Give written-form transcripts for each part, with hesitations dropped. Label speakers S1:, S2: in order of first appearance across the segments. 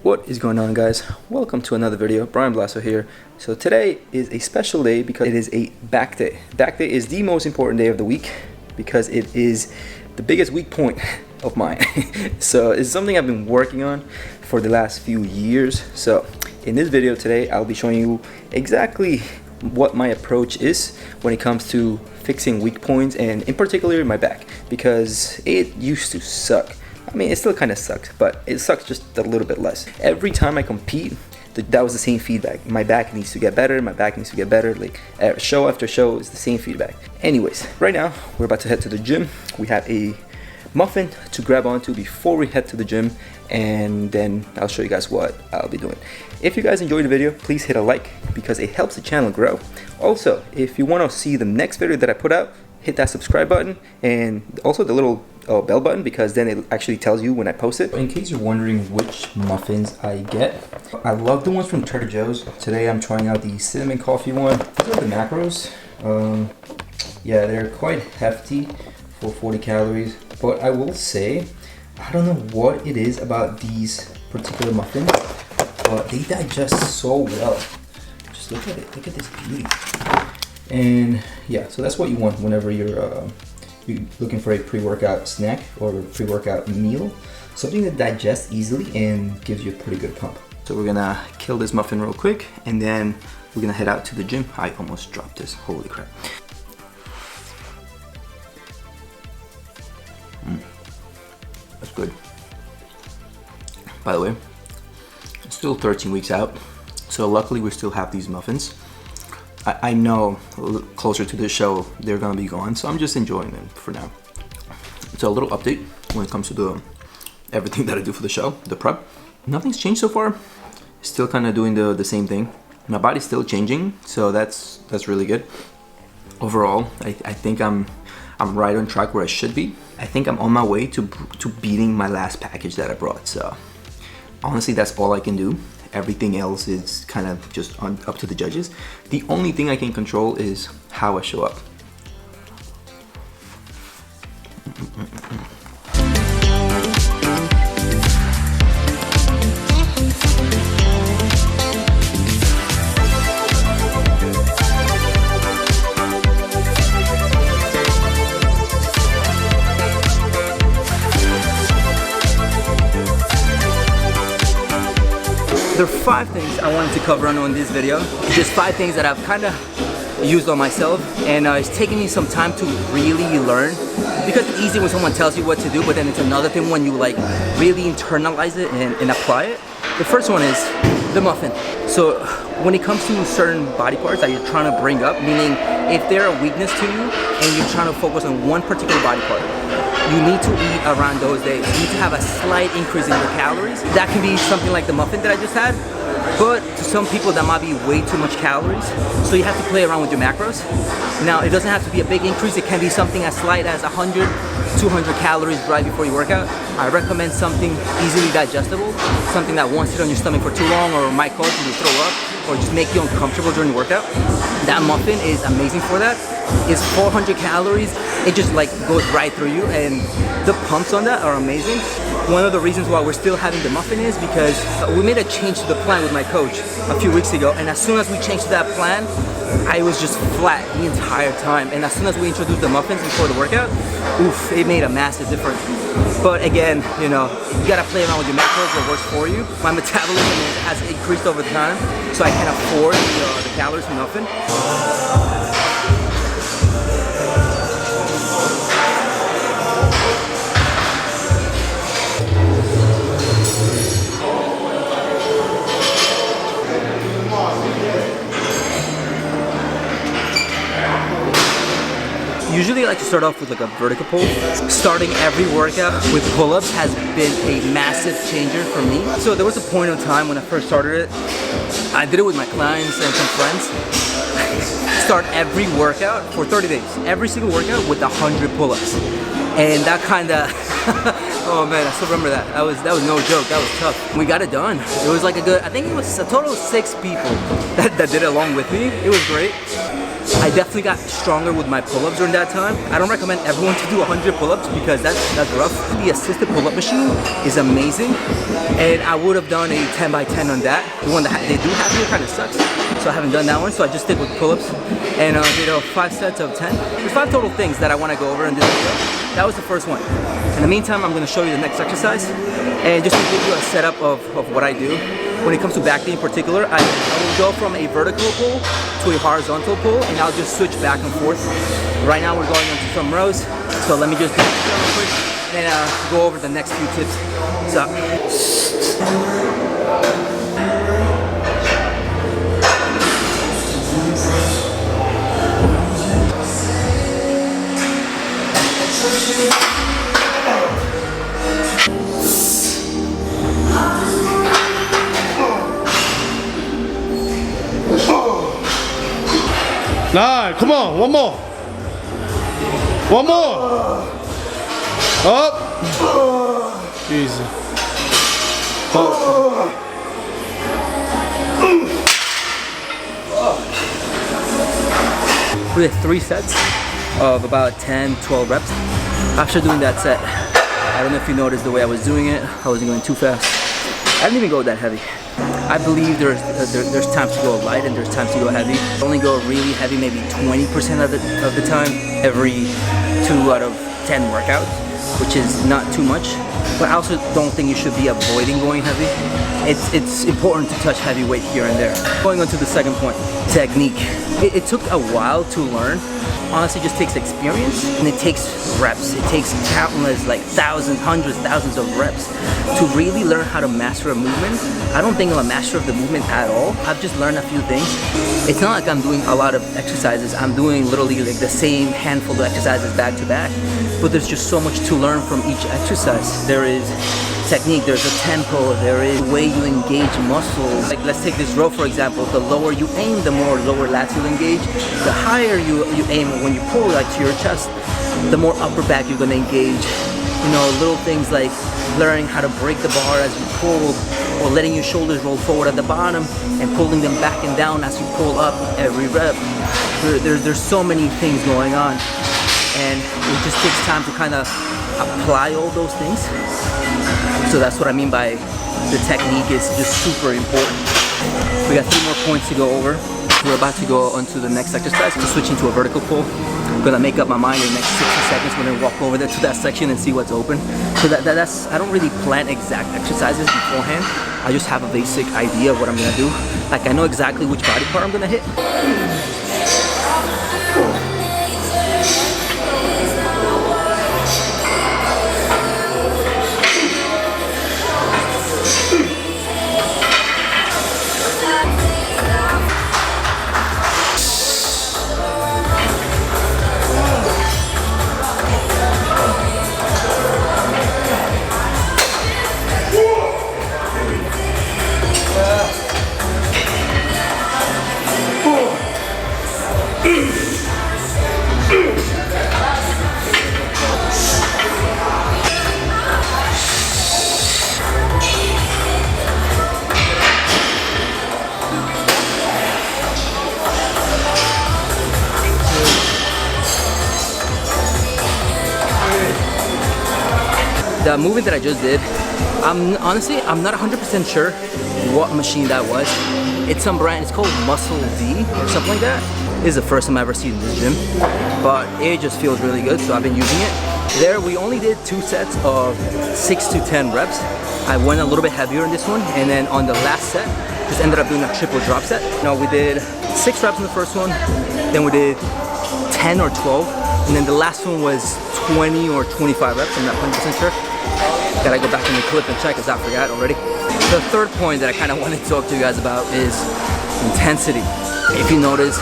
S1: What is going on, guys? Welcome to another video. Bryan Blacio here. So today is a special day because it is a back day. Back day is the most important day of the week because it is the biggest weak point of mine. So it's something I've been working on for the last few years. So in this video today, I'll be showing you exactly what my approach is when it comes to fixing weak points, and in particular my back, because it used to suck. I mean, it still kind of sucks, but it sucks just a little bit less. Every time I compete, that was the same feedback. My back needs to get better, my back needs to get better. Like show after show is the same feedback. Anyways, right now we're about to head to the gym. We have a muffin to grab onto before we head to the gym, and then I'll show you guys what I'll be doing. If you guys enjoyed the video, please hit a like because it helps the channel grow. Also, if you want to see the next video that I put out, hit that subscribe button and also the little bell button, because then it actually tells you when I post it. In case you're wondering which muffins I get, I love the ones from Trader Joe's. Today I'm trying out the cinnamon coffee one. These are the macros. Yeah, they're quite hefty for 40 calories, but I will say I don't know what it is about these particular muffins, but they digest so well. Just look at it, look at this beauty. And yeah, so that's what you want whenever you're looking for a pre-workout snack or a pre-workout meal, something that digests easily and gives you a pretty good pump. So we're gonna kill this muffin real quick, and then we're gonna head out to the gym. I almost dropped this, holy crap. That's good. By the way, it's still 13 weeks out, so luckily we still have these muffins. I know a little closer to the show they're gonna be gone, so I'm just enjoying them for now. So a little update when it comes to everything that I do for the show, the prep. Nothing's changed so far. Still kind of doing the same thing. My body's still changing, so that's really good. Overall, I think I'm right on track where I should be. I think I'm on my way to beating my last package that I brought. So honestly, that's all I can do. Everything else is kind of just up to the judges. The only thing I can control is how I show up. There are 5 things I wanted to cover on this video. Just 5 things that I've kind of used on myself, and it's taken me some time to really learn, because it's easy when someone tells you what to do, but then it's another thing when you like really internalize it and apply it. The first one is the muffin. So when it comes to certain body parts that you're trying to bring up, meaning if they're a weakness to you and you're trying to focus on one particular body part, you need to eat around those days. You need to have a slight increase in your calories. That can be something like the muffin that I just had, but to some people that might be way too much calories. So you have to play around with your macros. Now, it doesn't have to be a big increase. It can be something as slight as 100, 200 calories right before you work out. I recommend something easily digestible, something that won't sit on your stomach for too long or might cause you to throw up or just make you uncomfortable during the workout. That muffin is amazing for that. It's 400 calories. It just like goes right through you, and the pumps on that are amazing. One of the reasons why we're still having the muffin is because we made a change to the plan with my coach a few weeks ago, and as soon as we changed to that plan, I was just flat the entire time. And as soon as we introduced the muffins before the workout, oof, it made a massive difference. But again, you know, you gotta play around with your macros, what works for you. My metabolism has increased over time, so I can afford the calories from muffin. Usually I like to start off with like a vertical pull. Starting every workout with pull-ups has been a massive changer for me. So there was a point in time when I first started it, I did it with my clients and some friends. Start every workout for 30 days. Every single workout with 100 pull-ups. And that kind of, oh man, I still remember that. That was no joke, that was tough. We got it done. It was like a good, I think it was a total of 6 people that did it along with me. It was great. I definitely got stronger with my pull-ups during that time. I don't recommend everyone to do 100 pull-ups because that's rough. The assisted pull-up machine is amazing, and I would have done a 10 by 10 on that. The one that they do have here kind of sucks, so I haven't done that one. So I just stick with pull-ups and did 5 sets of 10. There's 5 total things that I want to go over in this video. That was the first one. In the meantime, I'm going to show you the next exercise, and just to give you a setup of what I do. When it comes to back day in particular, I will go from a vertical pull to a horizontal pull, and I'll just switch back and forth. Right now we're going into some rows, so let me just do this real quick, and go over the next few tips. So.
S2: Nah, come on, one more. One more. Up. Easy.
S1: We did 3 sets of about 10-12 reps. After doing that set, I don't know if you noticed the way I was doing it. I wasn't going too fast. I didn't even go that heavy. I believe there's times to go light and there's times to go heavy. I only go really heavy maybe 20% of the time every 2 out of 10 workouts, which is not too much. But I also don't think you should be avoiding going heavy. It's important to touch heavy weight here and there. Going on to the second point, technique. It took a while to learn. Honestly, it just takes experience and it takes reps. It takes countless, like thousands, hundreds, thousands of reps to really learn how to master a movement. I don't think I'm a master of the movement at all. I've just learned a few things. It's not like I'm doing a lot of exercises. I'm doing literally like the same handful of exercises back to back, but there's just so much to learn from each exercise. There is technique, there's a tempo, there is the way you engage muscles. Like let's take this row for example. The lower you aim, the more lower lats you'll engage. The higher you aim when you pull like to your chest, the more upper back you're gonna engage. You know, little things like learning how to break the bar as you pull, or letting your shoulders roll forward at the bottom and pulling them back and down as you pull up every rep. There's so many things going on, and it just takes time to kind of apply all those things. So that's what I mean by the technique is just super important. We got 3 more points to go over. We're about to go on to the next exercise, to switch into a vertical pull. I'm gonna make up my mind in the next 60 seconds. We're gonna walk over there to that section and see what's open. So that's I don't really plan exact exercises beforehand. I just have a basic idea of what I'm gonna do. Like I know exactly which body part I'm gonna hit. The movement that I just did, I'm not 100% sure what machine that was. It's some brand, it's called Muscle V or something like that. This is the first time I've ever seen in this gym, but it just feels really good, so I've been using it. There we only did 2 sets of 6 to 10 reps. I went a little bit heavier in this one, and then on the last set, just ended up doing a triple drop set. No, we did 6 reps in the first one, then we did 10 or 12, and then the last one was 20 or 25 reps, I'm not 100% sure. Gotta go back in the clip and check because I forgot already. The third point that I kind of wanted to talk to you guys about is intensity. If you notice,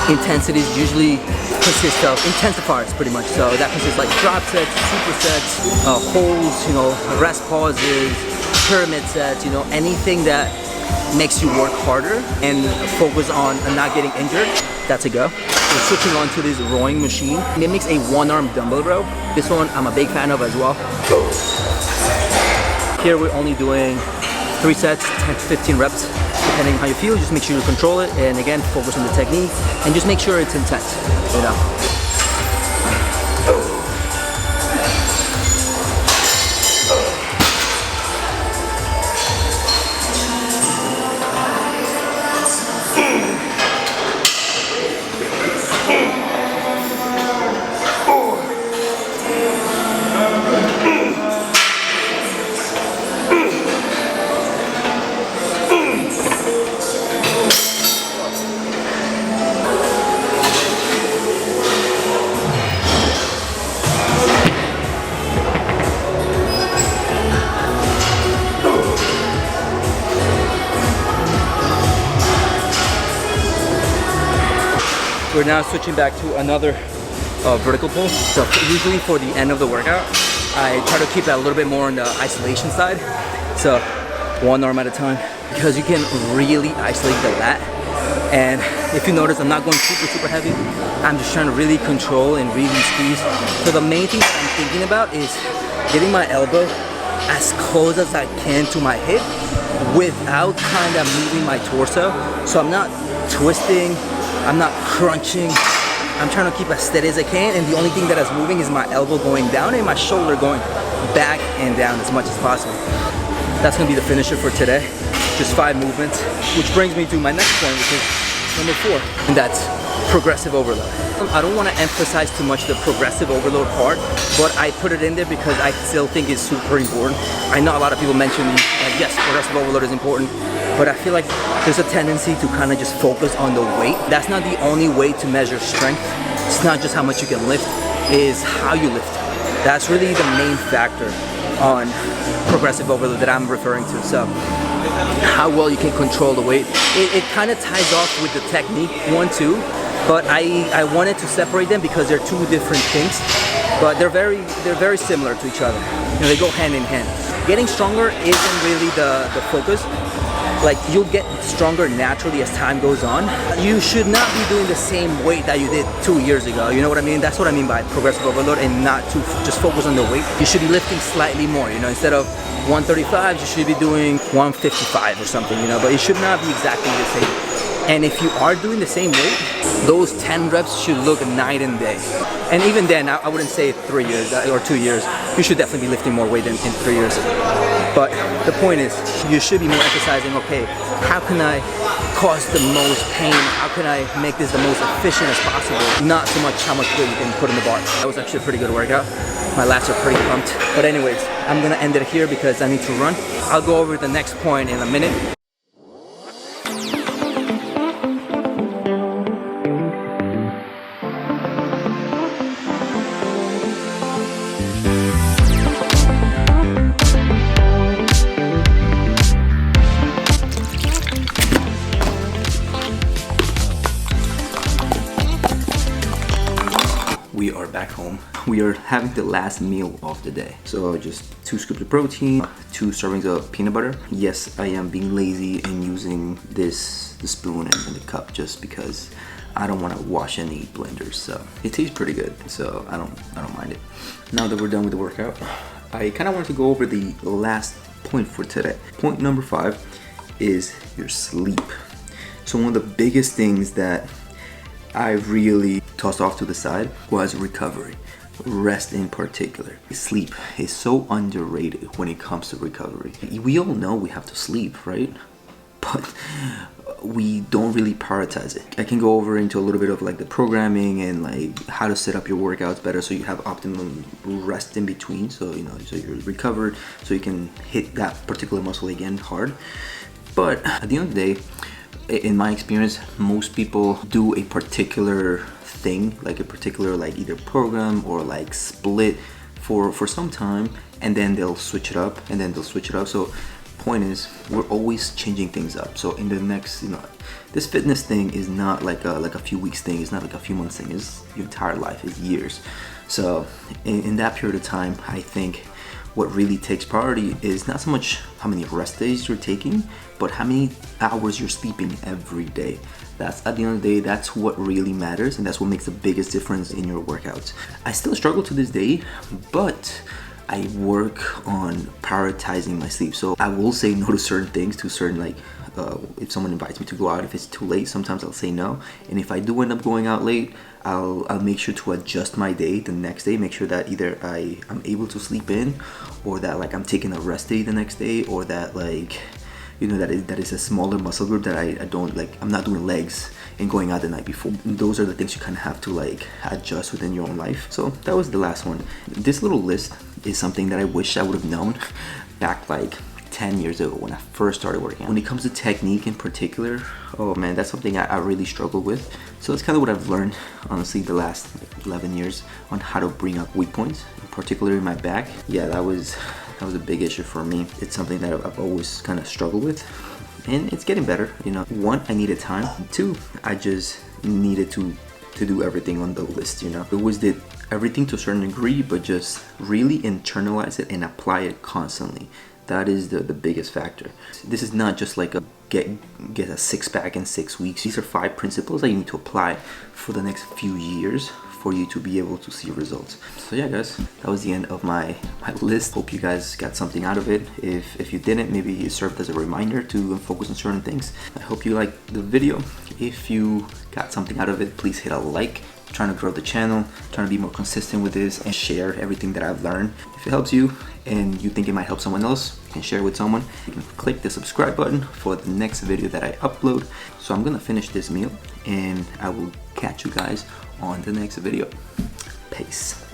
S1: intensity usually consists of intensifiers pretty much. So that consists like drop sets, supersets, holds, you know, rest pauses, pyramid sets, you know, anything that makes you work harder and focus on not getting injured. That's a go. We're switching on to this rowing machine. It makes a 1-arm dumbbell row. This one I'm a big fan of as well. Here we're only doing 3 sets, 10 to 15 reps. depending on how you feel. Just make sure you control it, and again, focus on the technique, and just make sure it's intense, you know. We're now switching back to another vertical pull. So usually for the end of the workout, I try to keep it a little bit more on the isolation side. So one arm at a time, because you can really isolate the lat. And if you notice, I'm not going super heavy. I'm just trying to really control and really squeeze. So the main thing that I'm thinking about is getting my elbow as close as I can to my hip without kind of moving my torso. So I'm not twisting, I'm not crunching. I'm trying to keep as steady as I can, and the only thing that is moving is my elbow going down and my shoulder going back and down as much as possible. That's gonna be the finisher for today. Just 5 movements, which brings me to my next point, which is number 4, and that's progressive overload. I don't want to emphasize too much the progressive overload part, but I put it in there because I still think it's super important. I know a lot of people mention yes, progressive overload is important, but I feel like there's a tendency to kind of just focus on the weight. That's not the only way to measure strength. It's not just how much you can lift, it's how you lift. That's really the main factor on progressive overload that I'm referring to. So how well you can control the weight. It kind of ties off with the technique one too, but I wanted to separate them because they're 2 different things, but they're very similar to each other. You know, they go hand in hand. Getting stronger isn't really the focus. Like, you'll get stronger naturally as time goes on. You should not be doing the same weight that you did 2 years ago. You know what I mean? That's what I mean by progressive overload, and not to just focus on the weight. You should be lifting slightly more, you know, instead of 135, you should be doing 155 or something, you know, but it should not be exactly the same. And if you are doing the same weight, those 10 reps should look night and day. And even then, I wouldn't say 3 years or 2 years. You should definitely be lifting more weight in 3 years. But the point is, you should be more emphasizing, okay, how can I cause the most pain? How can I make this the most efficient as possible? Not so much how much weight you can put in the bar. That was actually a pretty good workout. My lats are pretty pumped. But anyways, I'm gonna end it here because I need to run. I'll go over the next point in a minute. We are back home. We are having the last meal of the day. So just 2 scoops of protein, 2 servings of peanut butter. Yes, I am being lazy and using the spoon and the cup just because I don't want to wash any blenders. So it tastes pretty good, so I don't mind it. Now that we're done with the workout, I kind of want to go over the last point for today. Point number 5 is your sleep. So one of the biggest things that I really tossed off to the side was recovery. Rest in particular. Sleep is so underrated when it comes to recovery. We all know we have to sleep, right? But we don't really prioritize it. I can go over into a little bit of like the programming and like how to set up your workouts better so you have optimum rest in between. So, you know, so you're recovered so you can hit that particular muscle again hard. But at the end of the day, in my experience, most people do a particular thing, like a particular like either program or like split for some time, and then they'll switch it up and then they'll switch it up. So point is, we're always changing things up. So in the next, you know, this fitness thing is not like a few weeks thing. It's not like a few months thing. It's your entire life, it's years. So in that period of time, I think what really takes priority is not so much how many rest days you're taking, but how many hours you're sleeping every day. That's, at the end of the day, that's what really matters, and that's what makes the biggest difference in your workouts. I still struggle to this day, but I work on prioritizing my sleep. So I will say no to certain things, to certain like if someone invites me to go out, if it's too late, sometimes I'll say no. And if I do end up going out late, I'll make sure to adjust my day the next day, make sure that either I'm able to sleep in, or that like I'm taking a rest day the next day, or that like, you know, that is a smaller muscle group that I don't like, I'm not doing legs and going out the night before. Those are the things you kind of have to like adjust within your own life. So that was the last one. This little list is something that I wish I would have known back like 10 years ago when I first started working out. When it comes to technique in particular, oh man, that's something I really struggle with. So that's kind of what I've learned, honestly, the last 11 years on how to bring up weak points, particularly my back. Yeah, that was a big issue for me. It's something that I've always kind of struggled with, and it's getting better. You know, one, I needed time. Two, I just needed to do everything on the list. You know, I always did everything to a certain degree, but just really internalize it and apply it constantly. That is the biggest factor. This is not just like a get a six-pack in 6 weeks. These are 5 principles that you need to apply for the next few years for you to be able to see results. So yeah, guys, that was the end of my list. Hope you guys got something out of it. If you didn't, maybe it served as a reminder to focus on certain things. I hope you liked the video. If you got something out of it, please hit a like. I'm trying to grow the channel, trying to be more consistent with this and share everything that I've learned. If it helps you and you think it might help someone else, you can share it with someone. You can click the subscribe button for the next video that I upload. So I'm gonna finish this meal and I will catch you guys on the next video. Peace.